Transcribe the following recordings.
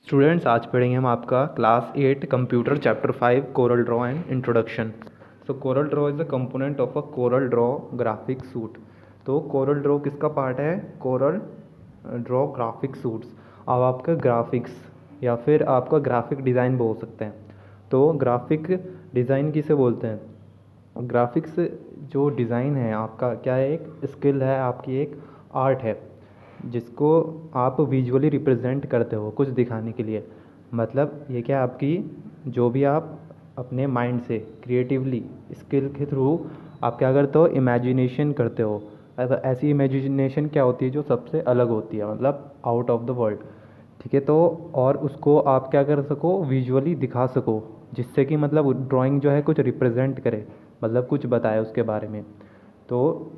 Students, आज पढ़ेंगे हम आपका class 8 computer chapter 5 Corel Draw and introduction. So coral Draw is a component of a Corel Draw graphic suit. तो Corel draw किसका part है? Corel Draw graphic suits. अब आपका ग्राफिक्स या फिर आपका ग्राफिक डिज़ाइन बोल सकते हैं। तो ग्राफिक डिज़ाइन किसे बोलते हैं? ग्राफिक्स जो डिज़ाइन है आपका क्या है? एक स्किल है आपकी, एक आर्ट है जिसको आप विजुअली रिप्रेजेंट करते हो कुछ दिखाने के लिए। मतलब ये क्या, आपकी जो भी आप अपने माइंड से क्रिएटिवली स्किल के थ्रू आप क्या करते हो? इमेजिनेशन करते हो। ऐसी इमेजिनेशन क्या होती है जो सबसे अलग होती है, मतलब आउट ऑफ द वर्ल्ड। ठीक है, तो और उसको आप क्या कर सको? विजुअली दिखा सको, जिससे कि मतलब ड्राइंग जो है कुछ रिप्रेजेंट करे, मतलब कुछ बताए उसके बारे में। तो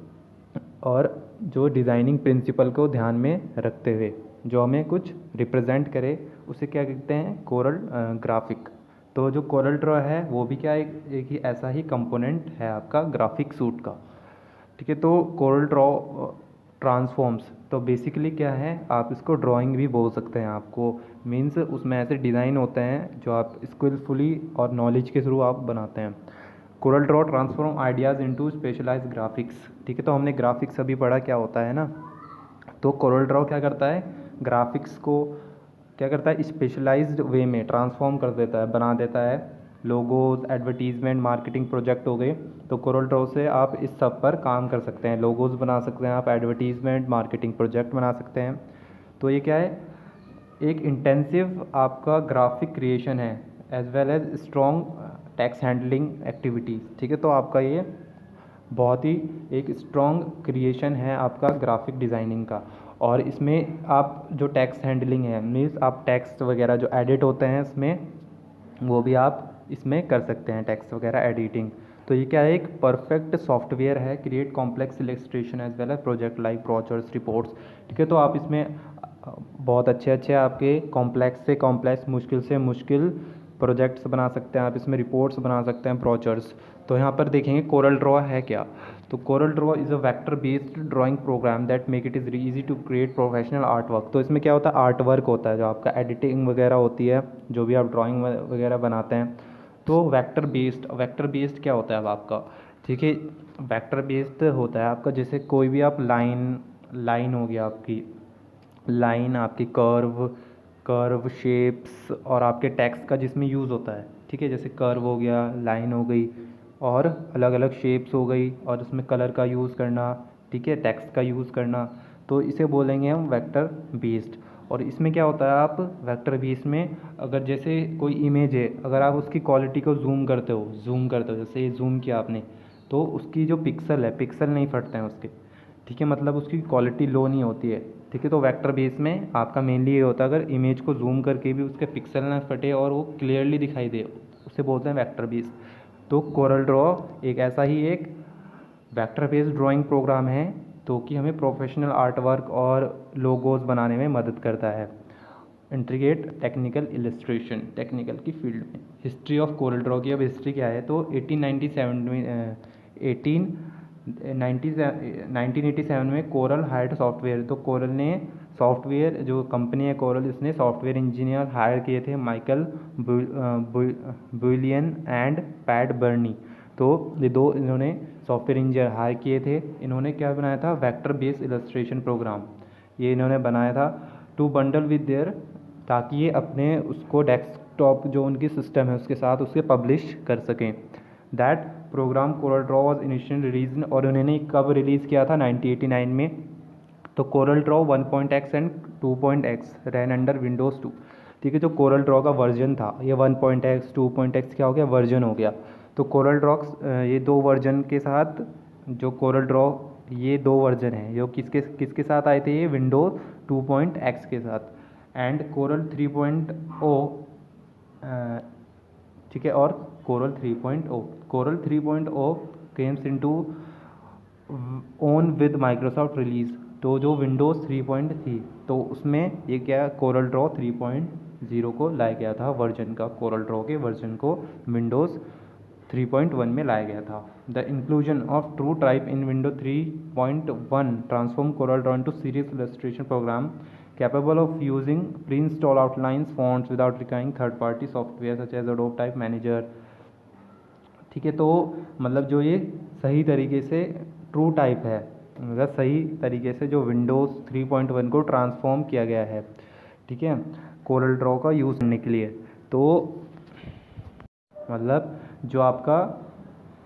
और जो डिज़ाइनिंग प्रिंसिपल को ध्यान में रखते हुए जो हमें कुछ रिप्रेजेंट करे, उसे क्या कहते हैं? Coral graphic. तो जो कोरल ड्रॉ है वो भी क्या एक ही ऐसा ही कंपोनेंट है आपका ग्राफिक सूट का। ठीक है, तो कोरल ड्रॉ ट्रांसफॉर्म्स तो बेसिकली क्या है, आप इसको ड्राइंग भी बोल सकते हैं। आपको मीन्स उसमें ऐसे डिज़ाइन होते हैं जो आप स्किलफुली और नॉलेज के थ्रू आप बनाते हैं। Corel Draw transform ideas into specialized graphics. ठीक है, तो हमने ग्राफिक्स अभी पढ़ा क्या होता है ना। तो कोरल ड्रॉ क्या करता है? ग्राफिक्स को क्या करता है? स्पेशलाइज्ड वे में ट्रांसफॉर्म कर देता है, बना देता है। लोगोज, एडवर्टीजमेंट, मार्केटिंग प्रोजेक्ट हो गए, तो कोरल ड्रॉ से आप इस सब पर काम कर सकते हैं। लोगोज बना सकते हैं आप, एडवर्टीजमेंट, मार्केटिंग प्रोजेक्ट बना सकते हैं। तो ये क्या है? एक इंटेंसिव आपका ग्राफिक क्रिएशन है as well as strong text handling activities. ठीक है, तो आपका ये बहुत ही एक स्ट्रॉन्ग क्रिएशन है आपका ग्राफिक डिज़ाइनिंग का। और इसमें आप जो टेक्स्ट हैंडलिंग है, मीन्स आप टेक्स्ट वगैरह जो एडिट होते हैं इसमें, वो भी आप इसमें कर सकते हैं, टेक्स्ट वगैरह एडिटिंग। तो ये क्या है? एक परफेक्ट सॉफ्टवेयर है, create complex illustration as well as project like brochures, reports. ठीक है, तो आप इसमें बहुत अच्छे अच्छे आपके कॉम्प्लेक्स से कॉम्प्लेक्स, मुश्किल से मुश्किल प्रोजेक्ट्स बना सकते हैं आप इसमें, रिपोर्ट्स बना सकते हैं, ब्रोचर्स। तो यहाँ पर देखेंगे कोरल ड्रॉ है क्या। तो Corel Draw is a vector based drawing program that make it is easy to create professional art work. तो इसमें क्या होता है? आर्ट वर्क होता है, जो आपका एडिटिंग वगैरह होती है, जो भी आप ड्राइंग वगैरह बनाते हैं। तो वेक्टर बेस्ड क्या होता है अब आपका? ठीक है, वेक्टर बेस्ड होता है आपका, जैसे कोई भी आप लाइन हो गया आपकी, लाइन आपकी कर्व शेप्स और आपके टेक्स्ट का जिसमें यूज़ होता है। ठीक है, जैसे कर्व हो गया, लाइन हो गई, और अलग अलग शेप्स हो गई, और उसमें कलर का यूज़ करना। ठीक है, टेक्स्ट का यूज़ करना। तो इसे बोलेंगे हम वेक्टर बेस्ड। और इसमें क्या होता है? आप वेक्टर बेस्ड में अगर जैसे कोई इमेज है, अगर आप उसकी क्वालिटी को जूम करते हो, जैसे ये जूम किया आपने, तो उसकी जो पिक्सल है, पिक्सल नहीं फटते हैं उसके। ठीक है, मतलब उसकी क्वालिटी लो नहीं होती है। ठीक है, तो वेक्टर बेस में आपका मेनली ये होता है, अगर इमेज को जूम करके भी उसके पिक्सल ना फटे और वो क्लियरली दिखाई दे, उसे बोलते हैं वेक्टर बेस। तो कोरल ड्रॉ एक ऐसा ही एक वेक्टर बेस्ड ड्राइंग प्रोग्राम है, तो कि हमें प्रोफेशनल आर्ट वर्क और लोगोज बनाने में मदद करता है। इंट्रीगेट टेक्निकल इलस्ट्रेशन, टेक्निकल की फील्ड में। हिस्ट्री ऑफ कोरल ड्रॉ की अब हिस्ट्री क्या है? तो 1987 में कोरल हायर्ड सॉफ्टवेयर। तो कोरल ने सॉफ्टवेयर, जो कंपनी है कोरल, इसने सॉफ्टवेयर इंजीनियर हायर किए थे, माइकल बुलियन एंड पैट बर्नी। तो ये दो इन्होंने सॉफ्टवेयर इंजीनियर हायर किए थे। इन्होंने क्या बनाया था? वेक्टर बेस्ड इलस्ट्रेशन प्रोग्राम ये इन्होंने बनाया था, टू बंडल विद देयर, ताकि ये अपने उसको डेस्कटॉप जो उनकी सिस्टम है उसके साथ उसके पब्लिश कर सकें। That program Corel Draw was initial release, और उन्होंने कब रिलीज़ किया था? 1989 में। तो Corel Draw 1.x and 2.x ran under Windows 2। ठीक है, जो कोरल ड्रॉ का वर्जन था, ये 1.x 2.x क्या हो गया? वर्जन हो गया। तो कोरल ड्रॉ ये दो वर्जन के साथ, जो कोरल ड्रॉ ये दो वर्जन है, जो किसके किसके साथ आए थे? ये विंडोज़ 2.x के साथ। एंड कोरल 3.0, ठीक है, और coral 3.0 Kemps into own with Microsoft release. तो जो विंडोज़ 3 थी, तो उसमें ये क्या, कोरल ड्रॉ 3.0 को लाया गया था वर्जन का, कोरल ड्रॉ के वर्जन को विंडोज़ 3.1 में लाया गया था। The inclusion of true type in window 3.1 transform Corel Draw into series illustration program capable of using pre install outlines fonts without requiring third party software such as Adobe type manager. ठीक है, तो मतलब जो ये सही तरीके से true type है, मतलब सही तरीके से जो विंडोज़ 3.1 को ट्रांसफॉर्म किया गया है, ठीक है, कोरल ड्रॉ का यूज़ करने के लिए। तो मतलब जो आपका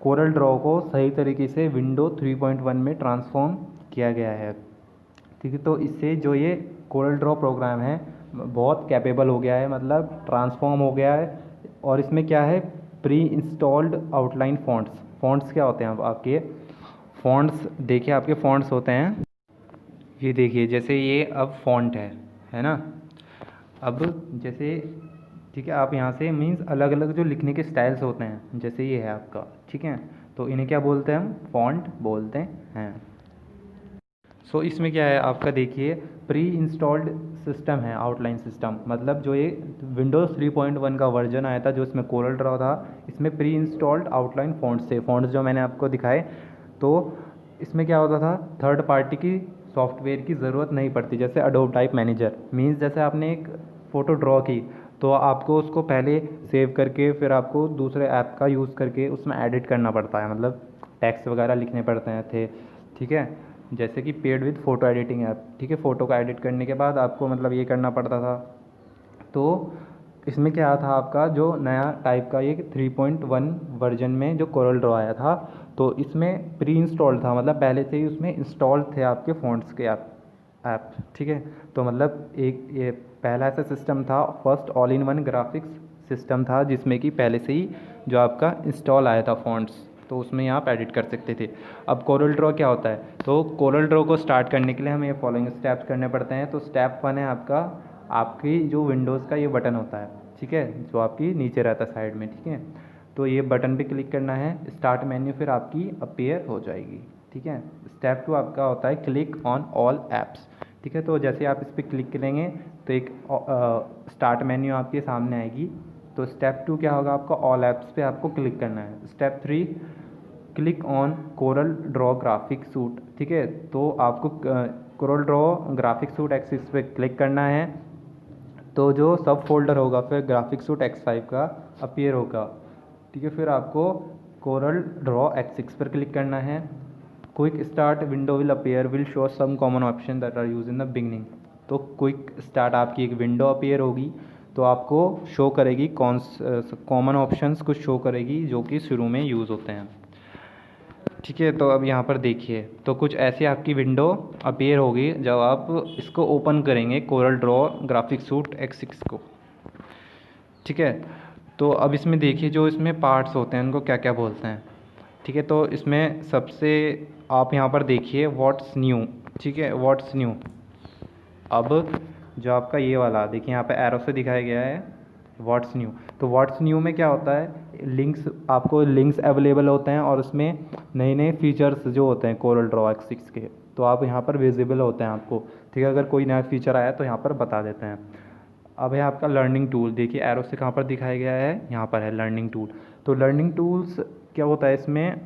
कोरल ड्रॉ को सही तरीके से विंडो 3.1 में ट्रांसफॉर्म किया गया है। ठीक है, तो इससे जो ये कोरल ड्रॉ प्रोग्राम है बहुत कैपेबल हो गया है, मतलब ट्रांसफॉर्म हो गया है। और इसमें क्या है, प्री इंस्टॉल्ड आउटलाइन फ़ॉन्ट्स क्या होते हैं, अब आपके फ़ॉन्ट्स देखिए, आपके फ़ॉन्ट्स होते हैं, ये देखिए जैसे ये अब फ़ॉन्ट है ना। अब जैसे ठीक है, आप यहाँ से मीन्स अलग अलग जो लिखने के स्टाइल्स होते हैं, जैसे ये है आपका, ठीक है, तो इन्हें क्या बोलते हैं, हम फ़ॉन्ट बोलते हैं। सो इसमें क्या है आपका, देखिए प्री इंस्टॉल्ड सिस्टम है, आउटलाइन सिस्टम, मतलब जो ये विंडोज़ 3.1 का वर्जन आया था जो इसमें कोरल ड्रॉ था, इसमें प्री इंस्टॉल्ड आउटलाइन फ़ॉन्ट्स थे। फ़ॉन्ट्स जो मैंने आपको दिखाए, तो इसमें क्या होता था, थर्ड पार्टी की सॉफ्टवेयर की ज़रूरत नहीं पड़ती। जैसे एडोब टाइप मैनेजर मीन्स जैसे आपने एक फ़ोटो ड्रॉ की, तो आपको उसको पहले सेव करके फिर आपको दूसरे ऐप का यूज़ करके उसमें एडिट करना पड़ता है, मतलब टेक्स्ट वगैरह लिखने पड़ते हैं थे, ठीक है, जैसे कि paid with photo editing app. ठीक है, फ़ोटो का एडिट करने के बाद आपको मतलब ये करना पड़ता था। तो इसमें क्या था आपका जो नया टाइप का ये 3.1 वर्जन में जो कोरल ड्रॉ आया था, तो इसमें प्री इंस्टॉल था, मतलब पहले से ही उसमें इंस्टॉल थे आपके फ़ॉन्ट्स के ऐप। ठीक है, तो मतलब एक ये पहला ऐसा सिस्टम था, first all in one graphics system था, जिसमें कि पहले से ही जो आपका इंस्टॉल आया था फ़ॉन्ट्स, तो उसमें आप एडिट कर सकते थे। अब कोरल ड्रॉ क्या होता है, तो कोरल ड्रॉ को स्टार्ट करने के लिए हमें ये फॉलोइंग स्टेप्स करने पड़ते हैं। तो स्टेप 1 है आपका, आपकी जो विंडोज़ का ये बटन होता है, ठीक है, जो आपकी नीचे रहता है साइड में, ठीक है, तो ये बटन पे क्लिक करना है, स्टार्ट मेन्यू फिर आपकी अपीयर हो जाएगी। ठीक है, स्टेप 2 आपका होता है क्लिक ऑन ऑल ऐप्स। ठीक है, तो जैसे आप इस पर क्लिक करेंगे तो एक स्टार्ट मेन्यू आपके सामने आएगी। तो स्टेप 2 क्या होगा, आपका ऑल ऐप्स पे आपको क्लिक करना है। Step 3 click on Corel Draw graphic suit. ठीक है, तो आपको Corel Draw graphic suit axis पे क्लिक करना है, तो जो सब फोल्डर होगा फिर ग्राफिक सूट X5 का अपीयर होगा। ठीक है, फिर आपको कोरल ड्रॉ X6 पर क्लिक करना है। Quick start window will appear will show some common option that are use in the beginning. तो क्विक स्टार्ट आपकी एक विंडो अपीयर होगी, तो आपको शो करेगी कौन कॉमन ऑप्शंस कुछ शो करेगी जो कि शुरू में यूज़ होते हैं। ठीक है, तो अब यहाँ पर देखिए, तो कुछ ऐसी आपकी विंडो अपीयर होगी जब आप इसको ओपन करेंगे Corel Draw graphic suit X6 को। ठीक है, तो अब इसमें देखिए जो इसमें पार्ट्स होते हैं उनको क्या क्या बोलते हैं। ठीक है, तो इसमें सबसे आप यहाँ पर देखिए व्हाट्स न्यू। ठीक है, व्हाट्स न्यू, अब जो आपका ये वाला देखिए यहाँ पे एरो से दिखाया गया है व्हाट्स न्यू। तो व्हाट्स न्यू में क्या होता है, लिंक्स, आपको लिंक्स अवेलेबल होते हैं और उसमें नए नए फीचर्स जो होते हैं कोरल ड्रॉ X6 के, तो आप यहाँ पर विजिबल होते हैं आपको। ठीक है, अगर कोई नया फीचर आया तो यहाँ पर बता देते हैं। अब है आपका लर्निंग टूल, देखिए एरो से कहाँ पर दिखाया गया है, यहाँ पर है लर्निंग टूल। तो लर्निंग टूल्स क्या होता है इसमें,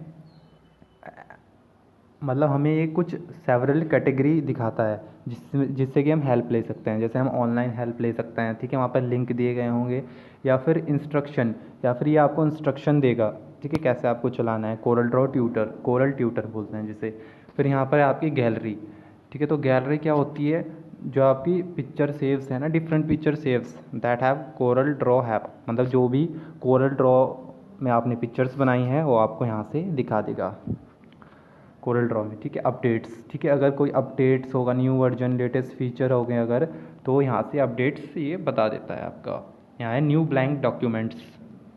मतलब हमें ये कुछ सेवरल कैटेगरी दिखाता है जिससे कि हम हेल्प ले सकते हैं। जैसे हम ऑनलाइन हेल्प ले सकते हैं, ठीक है, वहाँ पर लिंक दिए गए होंगे, या फिर इंस्ट्रक्शन, या फिर ये आपको इंस्ट्रक्शन देगा, ठीक है, कैसे आपको चलाना है। Corel Draw tutor, coral tutor बोलते हैं जिसे। फिर यहाँ पर है आपकी गैलरी। ठीक है, तो गैलरी क्या होती है, जो आपकी पिक्चर सेव्स है ना, different picture saves that have Corel Draw have, मतलब जो भी कोरल ड्रॉ में आपने पिक्चर्स बनाई हैं वो आपको यहाँ से दिखा देगा कोरल ड्रॉ में। ठीक है, अपडेट्स, ठीक है, अगर कोई अपडेट्स होगा, न्यू वर्जन, लेटेस्ट फीचर हो गए अगर, तो यहाँ से अपडेट्स ये बता देता है आपका। यहाँ है न्यू ब्लैंक डॉक्यूमेंट्स।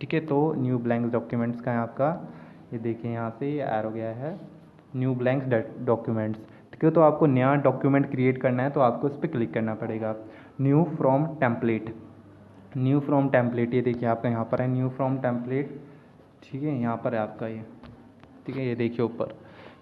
ठीक है, तो न्यू ब्लैंक डॉक्यूमेंट्स का है आपका, ये देखिए यहाँ से ये ऐड हो गया है न्यू ब्लैंक डॉक्यूमेंट्स। ठीक है, तो आपको नया डॉक्यूमेंट क्रिएट करना है तो आपको इस पर क्लिक करना पड़ेगा। New from template, new from template, ये देखिए आपका यहाँ पर है न्यू फ्रॉम टेम्पलेट। ठीक है, यहाँ पर है आपका ये, ठीक है, ये देखिए ऊपर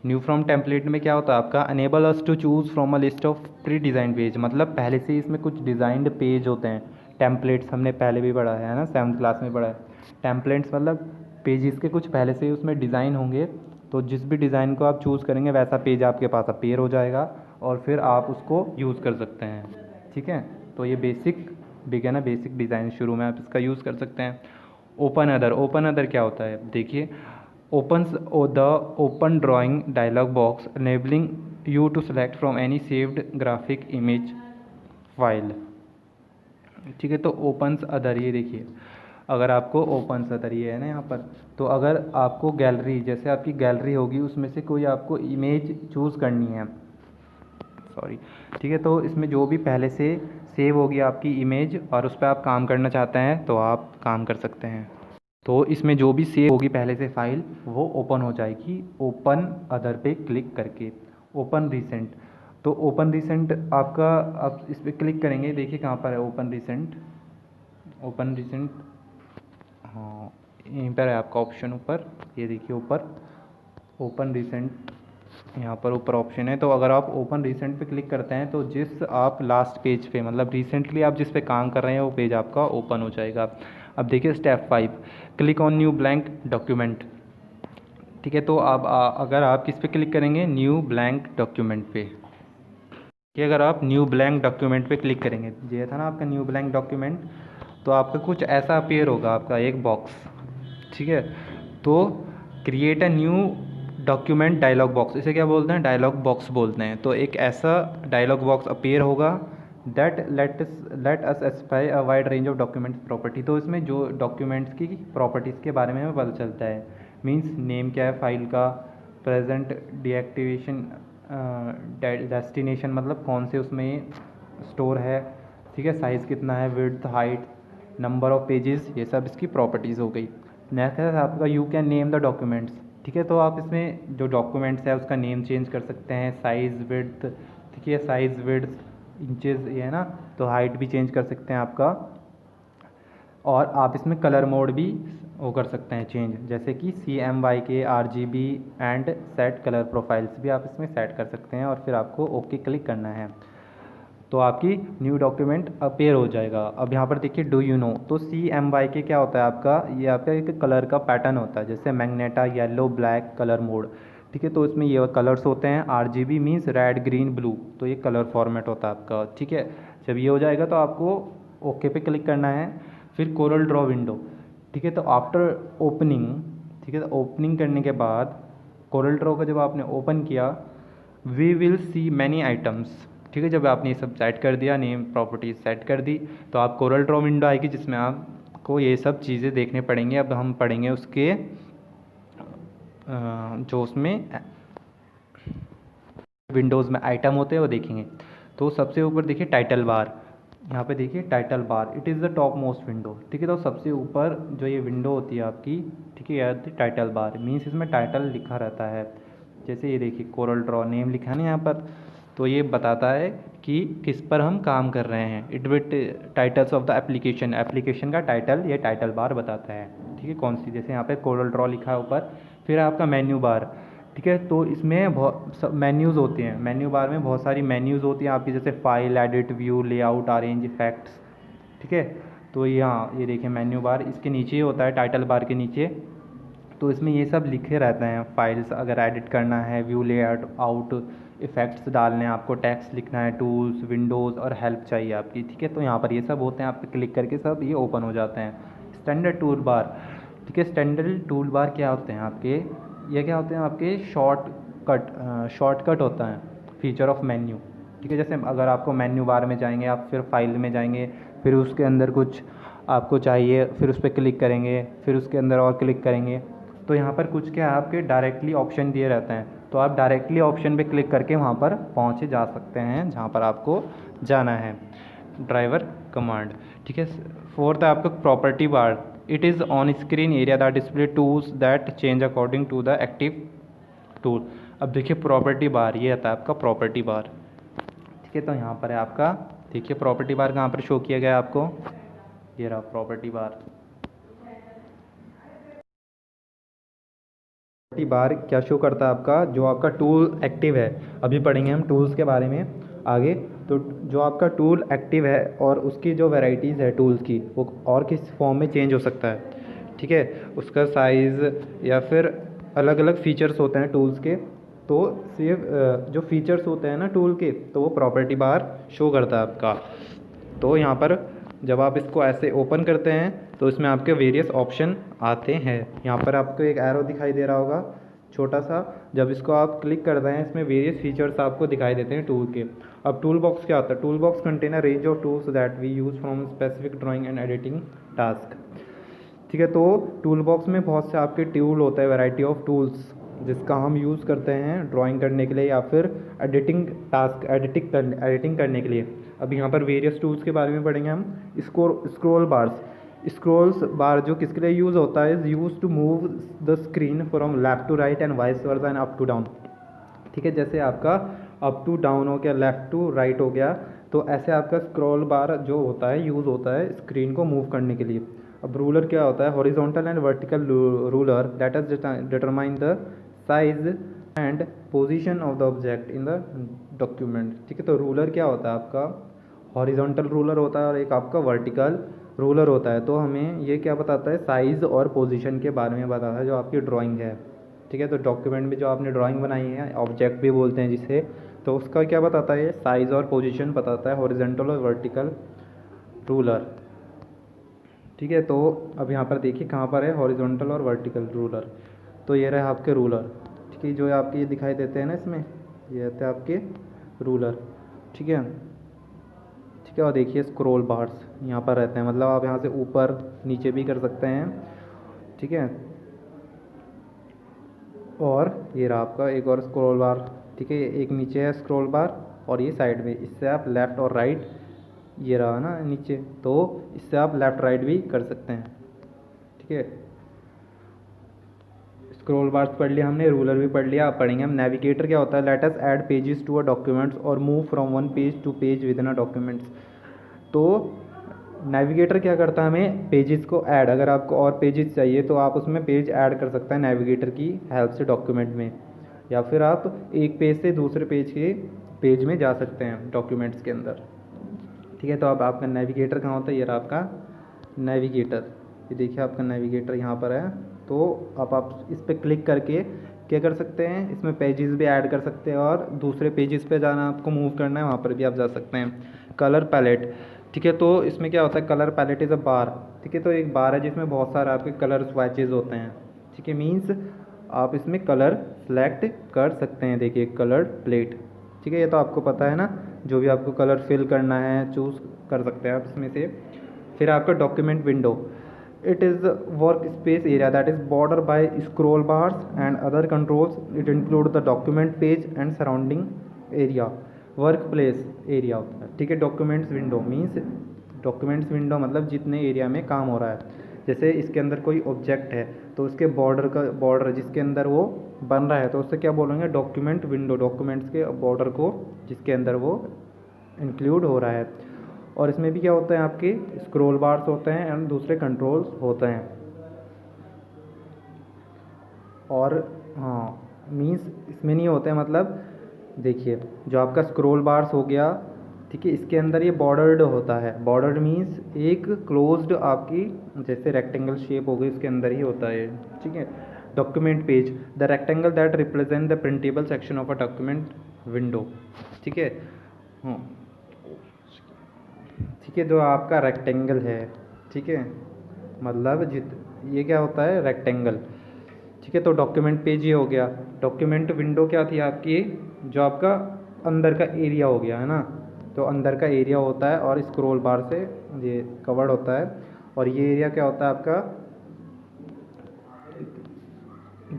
न्यू फ्रॉम टेम्पलेट में क्या होता है आपका, enable us to choose from a list of pre design page, मतलब पहले से ही इसमें कुछ डिज़ाइंड पेज होते हैं। टेम्पलेट्स हमने पहले भी पढ़ा है ना, 7th क्लास में पढ़ा है। टेम्पलेट्स मतलब पेजेस के कुछ पहले से ही उसमें डिज़ाइन होंगे, तो जिस भी डिज़ाइन को आप चूज़ करेंगे वैसा पेज आपके पास अपीयर हो जाएगा और फिर आप उसको यूज़ कर सकते हैं। ठीक है। तो ये बेसिक बिगिनर बेसिक डिज़ाइन शुरू में आप इसका यूज़ कर सकते हैं। ओपन अदर क्या होता है, देखिए opens the open drawing dialog box enabling you to select from any saved graphic image file। ठीक है, तो ओपन्स अदर, ये देखिए अगर आपको ओपन्स अदर ये है ना यहाँ पर, तो अगर आपको गैलरी, जैसे आपकी गैलरी होगी उसमें से कोई आपको इमेज चूज़ करनी है, सॉरी, ठीक है, तो इसमें जो भी पहले से सेव होगी आपकी इमेज और उस पर आप काम करना चाहते हैं तो आप काम कर सकते हैं। तो इसमें जो भी सेव होगी पहले से फाइल वो ओपन हो जाएगी ओपन अदर पे क्लिक करके। ओपन रिसेंट, तो ओपन रिसेंट आपका, आप इस पर क्लिक करेंगे, देखिए कहाँ पर है ओपन रिसेंट, हाँ यहीं पर है आपका ऑप्शन ऊपर, ये देखिए ऊपर ओपन रिसेंट, यहाँ पर ऊपर ऑप्शन है। तो अगर आप ओपन रिसेंट पे क्लिक करते हैं तो जिस आप लास्ट पेज पे, मतलब रिसेंटली आप जिस पे काम कर रहे हैं वो पेज आपका ओपन हो जाएगा। अब देखिए step 5, click on new blank document. ठीक है, तो अब अगर आप किस पे क्लिक करेंगे, न्यू ब्लैंक डॉक्यूमेंट पे, कि अगर आप न्यू ब्लैंक डॉक्यूमेंट पे क्लिक करेंगे, ये था ना आपका न्यू ब्लैंक डॉक्यूमेंट, तो आपका कुछ ऐसा अपीयर होगा आपका एक बॉक्स। ठीक है, तो create a new document dialog box, इसे क्या बोलते हैं, डायलॉग बॉक्स बोलते हैं। तो एक ऐसा डायलॉग बॉक्स अपीयर होगा that let us specify a wide range of documents property. तो इसमें जो डॉक्यूमेंट्स की प्रॉपर्टीज़ के बारे में हमें पता चलता है, मींस नेम क्या है फाइल का, प्रेजेंट डीएक्टिवेशन डेस्टिनेशन, मतलब कौन से उसमें स्टोर है, ठीक है, साइज़ कितना है, width, height, number of pages, ये सब इसकी प्रॉपर्टीज़ हो गई। नेक्स्ट है आपका you can name the documents. ठीक है, तो आप इसमें जो डॉक्यूमेंट्स है उसका नेम चेंज कर सकते हैं, साइज़, विड्थ, ठीक है, साइज़, विड्थ, इंचेस, ये है ना, तो हाइट भी चेंज कर सकते हैं आपका, और आप इसमें कलर मोड भी वो कर सकते हैं चेंज, जैसे कि CMYK, RGB and set colour profiles भी आप इसमें सेट कर सकते हैं, और फिर आपको ओके क्लिक करना है तो आपकी न्यू डॉक्यूमेंट अपीयर हो जाएगा। अब यहाँ पर देखिए डू यू नो, तो CMYK क्या होता है आपका, ये आपका एक कलर का पैटर्न होता है, जैसे magenta, yellow, black, colour mode. ठीक है, तो इसमें ये कलर्स होते हैं। RGB means red, green, blue, तो ये कलर फॉर्मेट होता है आपका। ठीक है, जब ये हो जाएगा तो आपको ओके पे क्लिक करना है। फिर कोरल ड्रॉ विंडो, ठीक है, तो आफ्टर ओपनिंग, ठीक है, तो ओपनिंग करने के बाद कोरल ड्रॉ को जब आपने ओपन किया, we will see many items. ठीक है, जब आपने ये सब सेट कर दिया, नेम प्रॉपर्टीज सेट कर दी, तो आप कोरल ड्रॉ विंडो आएगी जिसमें आपको ये सब चीज़ें देखने पड़ेंगी। अब हम पढ़ेंगे उसके जो उसमें विंडोज़ में आइटम होते हैं वो देखेंगे। तो सबसे ऊपर देखिए टाइटल बार, यहाँ पे देखिए title bar, it is the top most window. ठीक है, तो सबसे ऊपर जो ये विंडो होती है आपकी, ठीक है, यार टाइटल बार मीन्स इसमें टाइटल लिखा रहता है। जैसे ये देखिए कोरल ड्रॉ नेम लिखा है ना यहाँ पर, तो ये बताता है कि किस पर हम काम कर रहे हैं। It with titles of the application, application का टाइटल ये टाइटल बार बताता है। ठीक है, कौन सी, जैसे यहाँ पे कोरल ड्रॉ लिखा है ऊपर। फिर आपका मेन्यू बार, ठीक है, तो इसमें बहुत मेन्यूज़ होती हैं, मेन्यू बार में बहुत सारी मेन्यूज़ होती हैं आपकी, जैसे file, edit, view, layout, arrange, effects. ठीक है, तो यहाँ ये देखिए मेन्यू बार इसके नीचे ही होता है, टाइटल बार के नीचे। तो इसमें ये सब लिखे रहते हैं, फाइल्स अगर एडिट करना है, व्यू, लेआउट, इफेक्ट्स डालने हैं आपको, टेक्स्ट लिखना है, टूल्स, विंडोज़ और हेल्प चाहिए आपकी। ठीक है, तो यहाँ पर ये सब होते हैं, आप क्लिक करके सब ये ओपन हो जाते हैं। स्टैंडर्ड टूल बार, ठीक है, स्टैंडर्ड टूल बार क्या होते हैं आपके, ये क्या होते हैं आपके शॉर्टकट होता है, फीचर ऑफ मेन्यू। ठीक है, जैसे अगर आपको मेन्यू बार में जाएंगे आप, फिर फाइल में जाएंगे, फिर उसके अंदर कुछ आपको चाहिए, फिर उस पर क्लिक करेंगे, फिर उसके अंदर और क्लिक करेंगे, तो यहाँ पर कुछ क्या आपके डायरेक्टली ऑप्शन दिए रहते हैं, तो आप डायरेक्टली ऑप्शन पे क्लिक करके वहाँ पर पहुँचे जा सकते हैं जहाँ पर आपको जाना है। ड्राइवर कमांड, ठीक है। फोर्थ है आपका property bar, it is on screen area that display tools that change according to the active tool. अब देखिए प्रॉपर्टी बार, ये आता है आपका प्रॉपर्टी बार। ठीक है, तो यहाँ पर है आपका, देखिए प्रॉपर्टी बार कहाँ पर शो किया गया है आपको, ये रहा प्रॉपर्टी बार। प्रॉपर्टी बार क्या शो करता है आपका, जो आपका टूल एक्टिव है, अभी पढ़ेंगे हम टूल्स के बारे में आगे। तो जो आपका टूल एक्टिव है और उसकी जो वैरायटीज़ है टूल्स की, वो और किस फॉर्म में चेंज हो सकता है। ठीक है, उसका साइज़ या फिर अलग अलग फीचर्स होते हैं टूल्स के, तो सिर्फ जो फीचर्स होते हैं ना टूल के, तो वो प्रॉपर्टी बार शो करता है आपका। तो यहाँ पर जब आप इसको ऐसे ओपन करते हैं तो इसमें आपके वेरियस ऑप्शन आते हैं। यहाँ पर आपको एक एरो दिखाई दे रहा होगा छोटा सा, जब इसको आप क्लिक करते हैं इसमें वेरियस फीचर्स आपको दिखाई देते हैं टूल के। अब टूल बॉक्स क्या होता है? Tool box contain a range of tools that we use from specific drawing and editing task. ठीक है, तो टूल बॉक्स में बहुत से आपके टूल होते हैं, वैरायटी ऑफ टूल्स जिसका हम यूज़ करते हैं ड्राइंग करने के लिए या फिर एडिटिंग टास्क एडिटिंग करने के लिए। अब यहाँ पर वेरियस टूल्स के बारे में पढ़ेंगे हम। स्क्रोल बार्स, स्क्रोल्स बार जो किसके लिए यूज़ होता है, is use to move the screen from left to right and vice versa and up to down. ठीक है, जैसे आपका अप टू डाउन हो गया, लेफ़्ट टू राइट हो गया, तो ऐसे आपका स्क्रॉल बार जो होता है यूज़ होता है स्क्रीन को मूव करने के लिए। अब रूलर क्या होता है? Horizontal and vertical ruler that is determine the size and position of the object in the document. ठीक है, तो रूलर क्या होता है आपका? हॉरिजॉन्टल रूलर होता है और एक आपका वर्टिकल रूलर होता है। तो हमें ये क्या बताता है? साइज़ और पोजीशन के बारे में बताता है जो आपकी ड्राइंग है। ठीक है, तो डॉक्यूमेंट में जो आपने ड्राइंग बनाई है, ऑब्जेक्ट भी बोलते हैं जिसे, तो उसका क्या बताता है? साइज़ और पोजीशन बताता है हॉरिजॉन्टल और वर्टिकल रूलर। ठीक है, तो अब यहाँ पर देखिए कहाँ पर है हॉरिजॉन्टल और वर्टिकल रूलर। तो ये रहे आपके रूलर। ठीक है, जो आपके ये दिखाई देते हैं ना इसमें, ये रहते हैं आपके रूलर। ठीक है, ठीक है, और देखिए स्क्रॉल बार्स यहाँ पर रहते हैं, मतलब आप यहाँ से ऊपर नीचे भी कर सकते हैं। ठीक है, और ये रहा आपका एक और स्क्रॉल बार। ठीक है, एक नीचे है स्क्रॉल बार और ये साइड में, इससे आप लेफ़्ट और राइट, ये रहा ना नीचे, तो इससे आप लेफ़्ट राइट भी कर सकते हैं। ठीक है, स्क्रॉल बार्स पढ़ लिया हमने, रूलर भी पढ़ लिया। अब पढ़ेंगे हम नेविगेटर क्या होता है। Let us add pages to a documents और move from one page to page within a documents. तो नेविगेटर क्या करता है? हमें पेजेस को ऐड, अगर आपको और पेजेस चाहिए तो आप उसमें पेज ऐड कर सकते हैं नेविगेटर की हेल्प से डॉक्यूमेंट में, या फिर आप एक पेज से दूसरे पेज में जा सकते हैं डॉक्यूमेंट्स के अंदर। ठीक है, तो अब आपका नेविगेटर कहाँ होता है? ये रहा आपका नेविगेटर। ये देखिए आपका नेविगेटर यहाँ पर है। तो अब आप इस पर क्लिक करके क्या कर सकते हैं? इसमें पेजेस भी ऐड कर सकते हैं और दूसरे पेजेस पे जाना आपको मूव करना है, वहाँ पर भी आप जा सकते हैं। कलर पैलेट, ठीक है, तो इसमें क्या होता है? कलर पैलेट इज़ अ बार। ठीक है, तो एक बार है जिसमें बहुत सारे आपके कलर स्वैचेज होते हैं। ठीक है, मीन्स आप इसमें कलर सेलेक्ट कर सकते हैं। देखिए कलर प्लेट। ठीक है, ये तो आपको पता है ना, जो भी आपको कलर फिल करना है चूज़ कर सकते हैं आप इसमें से। फिर आपका document window, it is work space area that is border by scroll bars and other controls. It include the document page and surrounding area. Work place area होता है। ठीक है, documents window means, documents window मतलब जितने area में काम हो रहा है। जैसे इसके अंदर कोई ऑब्जेक्ट है तो उसके बॉर्डर जिसके अंदर वो बन रहा है, तो उससे क्या बोलेंगे? Document window. डॉक्यूमेंट्स के बॉर्डर को जिसके अंदर वो इंक्लूड हो रहा है। और इसमें भी क्या होता है? आपके स्क्रॉल बार्स होते हैं एंड दूसरे कंट्रोल्स होते हैं। और हाँ, मीन्स इसमें नहीं होते हैं, मतलब देखिए जो आपका स्क्रॉल बार्स हो गया, ठीक है, इसके अंदर ये बॉर्डर्ड होता है। बॉर्डर्ड मीन्स एक क्लोज्ड आपकी जैसे रेक्टेंगल शेप हो गई, इसके अंदर ही होता है। ठीक है, document page, the rectangle that represent the printable section of a document window. ठीक है, हाँ, ठीक है, जो आपका रेक्टेंगल है, ठीक है, मतलब ये क्या होता है? रेक्टेंगल। ठीक है, तो डॉक्यूमेंट पेज ये हो गया। डॉक्यूमेंट विंडो क्या थी आपकी? जो आपका अंदर का एरिया हो गया है ना, तो अंदर का एरिया होता है और स्क्रॉल बार से ये कवर्ड होता है। और ये एरिया क्या होता है आपका?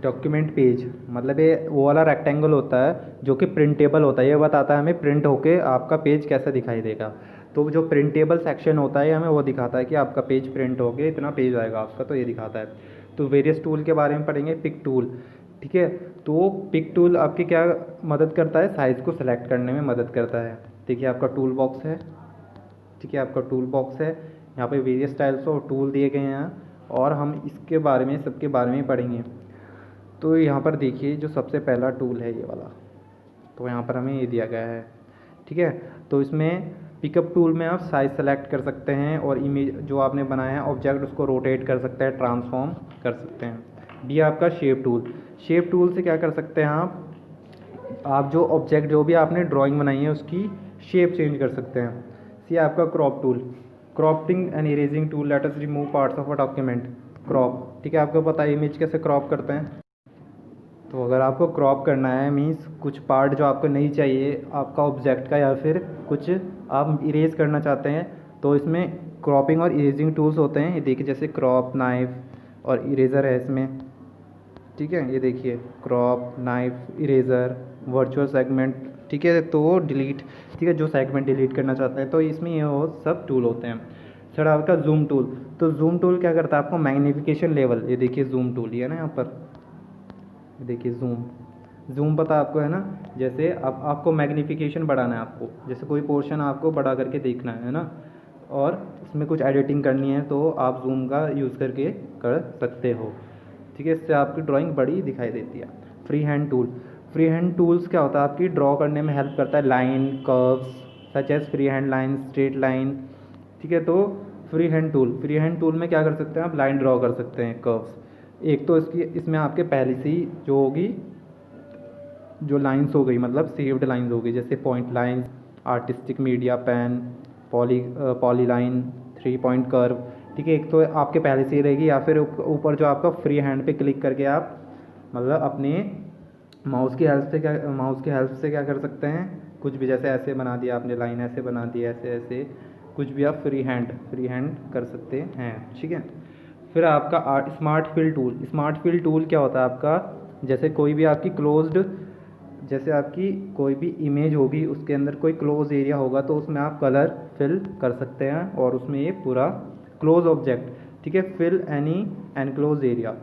डॉक्यूमेंट पेज, मतलब ये वो वाला रेक्टेंगल होता है जो कि प्रिंटेबल होता है। ये बताता है हमें प्रिंट होके आपका पेज कैसा दिखाई देगा। तो जो प्रिंटेबल सेक्शन होता है हमें वो दिखाता है कि आपका पेज प्रिंट हो गया, इतना पेज आएगा आपका, तो ये दिखाता है। तो वेरियस टूल के बारे में पढ़ेंगे। पिक टूल, ठीक है, तो पिक टूल आपकी क्या मदद करता है? साइज़ को सिलेक्ट करने में मदद करता है। देखिए आपका टूल बॉक्स है, ठीक है, आपका टूल बॉक्स है, यहाँ पे वेरियस टाइप्स ऑफ टूल दिए गए हैं और हम इसके बारे में सबके बारे में पढ़ेंगे। तो यहाँ पर देखिए जो सबसे पहला टूल है ये वाला, तो यहाँ पर हमें ये दिया गया है। ठीक है, तो इसमें पिकअप टूल में आप साइज़ सेलेक्ट कर सकते हैं और इमेज जो आपने बनाया है ऑब्जेक्ट उसको रोटेट कर सकते हैं, ट्रांसफॉर्म कर सकते हैं। डी आपका शेप टूल। शेप टूल से क्या कर सकते हैं आप? आप जो ऑब्जेक्ट जो भी आपने ड्राइंग बनाई है उसकी शेप चेंज कर सकते हैं। सी आपका crop tool, cropping and erasing tool, let us remove parts of a document. Crop, ठीक है, आपको पता है इमेज कैसे क्रॉप करते हैं। तो अगर आपको क्रॉप करना है मीन्स कुछ पार्ट जो आपको नहीं चाहिए आपका ऑब्जेक्ट का, या फिर कुछ आप इरेज करना चाहते हैं, तो इसमें क्रॉपिंग और इरेजिंग टूल्स होते हैं। ये देखिए जैसे क्रॉप, नाइफ और इरेज़र है इसमें, ठीक है। ये देखिए crop, knife, eraser, virtual segment, ठीक है। तो डिलीट, ठीक है, जो सेगमेंट डिलीट करना चाहते हैं तो इसमें ये वो सब टूल होते हैं। सर आपका जूम टूल, तो जूम टूल क्या करता है आपको मैग्नीफिकेशन लेवल, ये देखिए जूम टूल ये है ना यहाँ पर, देखिए जूम पता आपको है ना, जैसे अब आपको मैग्नीफिकेशन बढ़ाना है, आपको जैसे कोई पोर्शन आपको बड़ा करके देखना है ना, और उसमें कुछ एडिटिंग करनी है तो आप जूम का यूज़ करके कर सकते हो, ठीक है। इससे आपकी ड्राइंग बड़ी दिखाई देती है। Free hand tool, free hand tools क्या होता है आपकी ड्रॉ करने में हेल्प करता है, line, curves such as free hand line, straight line, ठीक है। तो फ्री हैंड टूल में क्या कर सकते हैं आप, लाइन ड्रॉ कर सकते हैं, कर्व्स। एक तो इसमें आपके पहले से ही जो होगी, जो लाइंस हो गई मतलब सेव्ड लाइंस हो गई, जैसे point lines, artistic media, pen, poly line, 3 point curve, ठीक है। एक तो आपके पहले से ही रहेगी, या फिर ऊपर जो आपका फ्री हैंड पे क्लिक करके आप मतलब अपने माउस की हेल्प से क्या कर सकते हैं, कुछ भी, जैसे ऐसे बना दिया आपने लाइन, ऐसे बना दी, ऐसे ऐसे कुछ भी आप फ्री हैंड कर सकते हैं, ठीक है। फिर आपका स्मार्ट फिल टूल क्या होता है आपका, जैसे कोई भी आपकी क्लोज्ड, जैसे आपकी कोई भी इमेज होगी उसके अंदर कोई क्लोज एरिया होगा तो उसमें आप कलर फिल कर सकते हैं और उसमें ये पूरा क्लोज ऑब्जेक्ट, ठीक है, फिल एनी एनक्लोज एरिया,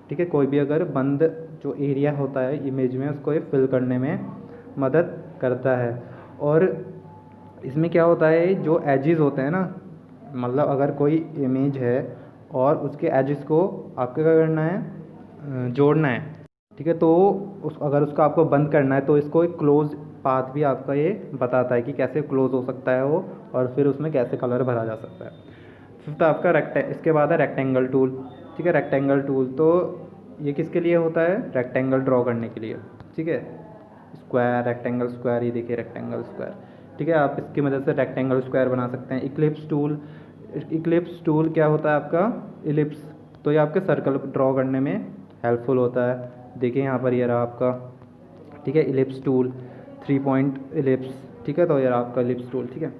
ठीक है। कोई भी अगर बंद जो एरिया होता है इमेज में उसको ये फिल करने में मदद करता है। और इसमें क्या होता है, जो एजेस होते हैं ना, मतलब अगर कोई इमेज है और उसके एजेस को आपको क्या करना है, जोड़ना है, ठीक है। तो अगर उसको आपको बंद करना है तो इसको एक क्लोज पाथ भी आपका ये बताता है कि कैसे क्लोज हो सकता है वो, और फिर उसमें कैसे कलर भरा जा सकता है। फिफ्थ आपका इसके बाद है रेक्टेंगल टूल, ठीक है। रेक्टेंगल टूल तो ये किसके लिए होता है, रेक्टेंगल ड्रॉ करने के लिए, ठीक है। स्क्वायर, रेक्टेंगल, स्क्वायर, ये देखिए रेक्टेंगल, स्क्वायर, ठीक है। आप इसकी मदद से रेक्टेंगल स्क्वायर बना सकते हैं। इक्लिप्स टूल क्या होता है आपका, इलिप्स, तो ये आपके सर्कल ड्रॉ करने में हेल्पफुल होता है। देखिए यहाँ पर ये रहा आपका, ठीक है, इलिप्स टूल, 3 पॉइंट इलिप्स, ठीक है। तो ये रहा आपका इलिप्स टूल, ठीक है।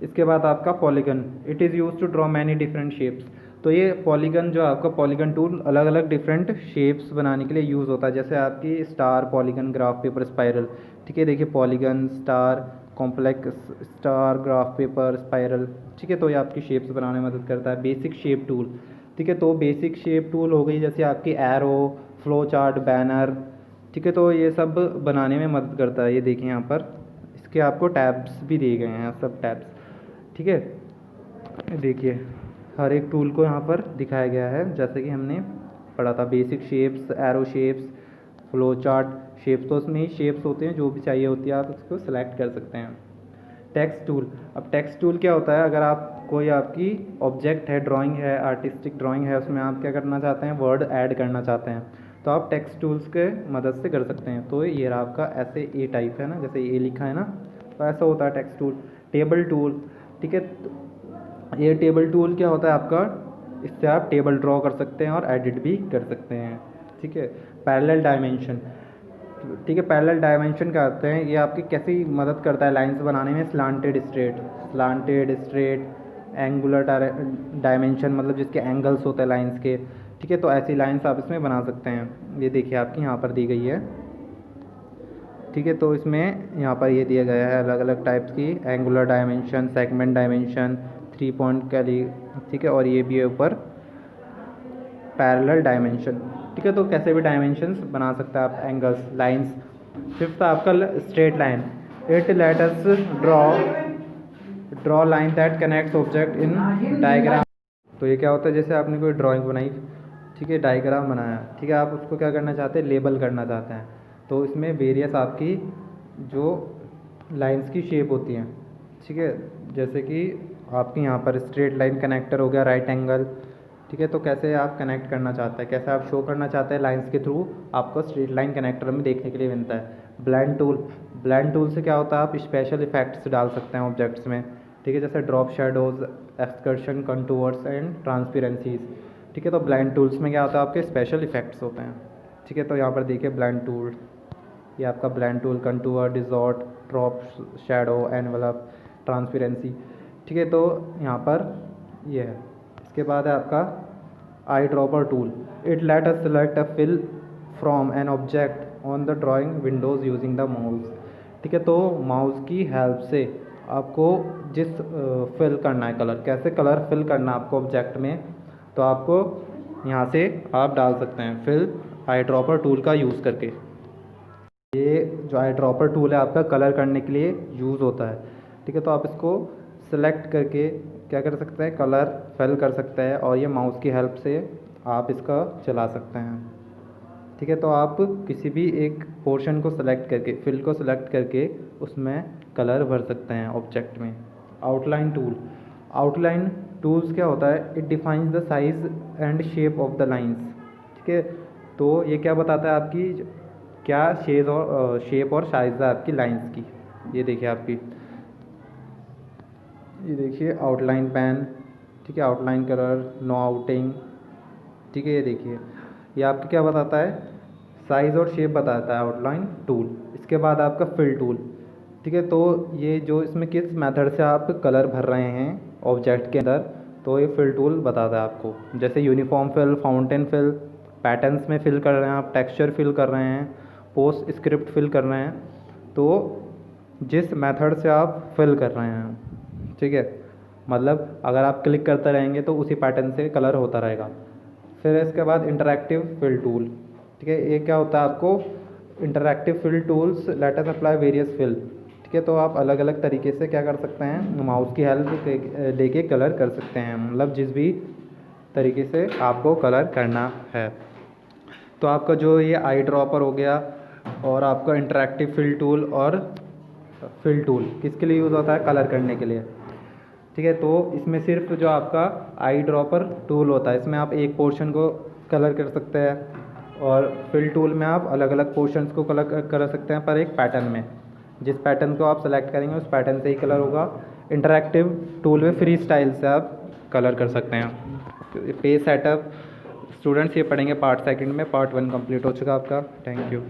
इसके बाद आपका polygon, it is use to draw many different shapes, तो ये पॉलीगन जो आपका पॉलीगन टूल अलग अलग डिफरेंट शेप्स बनाने के लिए यूज़ होता है, जैसे आपकी star, polygon, graph paper, spiral, ठीक है। देखिए polygon, star, complex, star, graph paper, spiral, ठीक है। तो ये आपकी शेप्स बनाने में मदद करता है। बेसिक शेप टूल, ठीक है। तो बेसिक शेप टूल हो गई जैसे आपकी एरो, फ्लो चार्ट, बैनर, ठीक है। तो ये सब बनाने में मदद करता है। ये देखिए यहाँ पर इसके आपको टैब्स भी दिए गए हैं, सब टैब्स, ठीक है। देखिए हर एक टूल को यहाँ पर दिखाया गया है, जैसे कि हमने पढ़ा था, basic shapes, arrow shapes, flow chart shapes, तो उसमें ही शेप्स होते हैं, जो भी चाहिए होती है आप उसको सेलेक्ट कर सकते हैं। टेक्स्ट टूल, अब टेक्स्ट टूल क्या होता है, अगर आप कोई आपकी ऑब्जेक्ट है, ड्राइंग है, आर्टिस्टिक ड्राइंग है, उसमें आप क्या करना चाहते हैं, वर्ड ऐड करना चाहते हैं, तो आप टेक्स्ट टूल्स के मदद से कर सकते हैं। तो ये रहा आपका ऐसे ए टाइप है ना, जैसे ए लिखा है ना, तो ऐसा होता है टेक्स्ट टूल। टेबल टूल, ठीक है। ये टेबल टूल क्या होता है आपका, इससे आप टेबल ड्रॉ कर सकते हैं और एडिट भी कर सकते हैं, ठीक है। पैरेलल डायमेंशन, ठीक है। पैरेलल डायमेंशन क्या होते हैं, ये आपकी कैसी मदद करता है लाइंस बनाने में, स्लांटेड स्ट्रेट, एंगुलर डायमेंशन, मतलब जिसके एंगल्स होते हैं लाइंस के, ठीक है। तो ऐसी लाइंस आप इसमें बना सकते हैं। ये देखिए आपकी यहाँ पर दी गई है, ठीक है। तो इसमें यहाँ पर ये दिया गया है अलग अलग टाइप्स की, angular dimension, segment dimension, 3 point का लिए, ठीक है। और ये भी है ऊपर पैरेलल डायमेंशन, ठीक है। तो कैसे भी डायमेंशंस बना सकते हैं आप, एंगल्स, लाइंस। फिफ्थ आपका straight line, it let us draw line that connects object in diagram. तो ये क्या होता है, जैसे आपने कोई ड्राइंग बनाई, ठीक है, डायग्राम बनाया, ठीक है, आप उसको क्या करना चाहते हैं, लेबल करना चाहते हैं, तो इसमें वेरियस आपकी जो लाइंस की शेप होती हैं, ठीक है। जैसे कि आपकी यहाँ पर स्ट्रेट लाइन कनेक्टर हो गया, राइट एंगल, ठीक है। तो कैसे आप कनेक्ट करना चाहते हैं, कैसे आप शो करना चाहते हैं लाइंस के थ्रू, आपको स्ट्रेट लाइन कनेक्टर में देखने के लिए मिलता है। ब्लेंड टूल से क्या होता है, आप स्पेशल इफेक्ट्स डाल सकते हैं ऑब्जेक्ट्स में, ठीक है, जैसे drop shadows, extrusion, contours and transparencies, ठीक है। तो ब्लेंड टूल्स में क्या होता है, आपके स्पेशल इफेक्ट्स होते हैं, ठीक है। तो यहाँ पर देखिए ब्लेंड टूल, ये आपका blend tool, contour, distort, drop shadow, envelope, transparency, ठीक है। तो यहाँ पर ये है। इसके बाद है आपका eye dropper tool, it let us select a fill from an object on the drawing windows using the mouse, ठीक है। तो माउस की हेल्प से आपको जिस फिल करना है कलर, कैसे कलर फिल करना है आपको ऑब्जेक्ट में, तो आपको यहाँ से आप डाल सकते हैं फिल आई ड्रॉपर टूल का यूज़ करके। ये जो आई ड्रॉपर टूल है आपका कलर करने के लिए यूज़ होता है, ठीक है। तो आप इसको सेलेक्ट करके क्या कर सकते हैं, कलर फिल कर सकते हैं, और ये माउस की हेल्प से आप इसका चला सकते हैं, ठीक है। तो आप किसी भी एक पोर्शन को सेलेक्ट करके, फिल को सेलेक्ट करके उसमें कलर भर सकते हैं ऑब्जेक्ट में। आउटलाइन टूल्स क्या होता है, it defines the size and shape of the lines, ठीक है। तो ये क्या बताता है, आपकी क्या शेप और साइज है आपकी लाइंस की। ये देखिए आपकी, ये देखिए आउटलाइन पेन, ठीक है, आउटलाइन कलर, नो आउटिंग, ठीक है। ये देखिए ये आपको क्या बताता है, साइज़ और शेप बताता है आउटलाइन टूल। इसके बाद आपका फिल टूल, ठीक है। तो ये जो इसमें किस मेथड से आप कलर भर रहे हैं ऑब्जेक्ट के अंदर, तो ये फिल टूल बताता है आपको, जैसे uniform fill, fountain fill, patterns में फिल कर रहे हैं आप, टेक्सचर फिल कर रहे हैं, पोस्ट स्क्रिप्ट फिल कर रहे हैं, तो जिस मेथड से आप फिल कर रहे हैं, ठीक है, मतलब अगर आप क्लिक करते रहेंगे तो उसी पैटर्न से कलर होता रहेगा। फिर इसके बाद इंटरैक्टिव फिल टूल, ठीक है। ये क्या होता है, आपको interactive fill tools let us apply various fill, ठीक है। तो आप अलग अलग तरीके से क्या कर सकते हैं, माउस की हेल्प लेके कलर कर सकते हैं, मतलब जिस भी तरीके से आपको कलर करना है। तो आपका जो ये आई ड्रॉपर हो गया, और आपका इंटरैक्टिव फिल टूल और फिल टूल किसके लिए यूज़ होता है, कलर करने के लिए, ठीक है। तो इसमें सिर्फ जो आपका आई ड्रॉपर टूल होता है, इसमें आप एक पोर्शन को कलर कर सकते हैं, और फिल टूल में आप अलग अलग पोर्शंस को कलर कर सकते हैं पर एक पैटर्न में, जिस पैटर्न को आप सेलेक्ट करेंगे उस पैटर्न से ही कलर होगा। इंटरैक्टिव टूल में फ्री स्टाइल से आप कलर कर सकते हैं। पेज सेटअप स्टूडेंट्स ये पढ़ेंगे पार्ट सेकंड में, पार्ट 1 कंप्लीट हो चुका आपका। Thank you.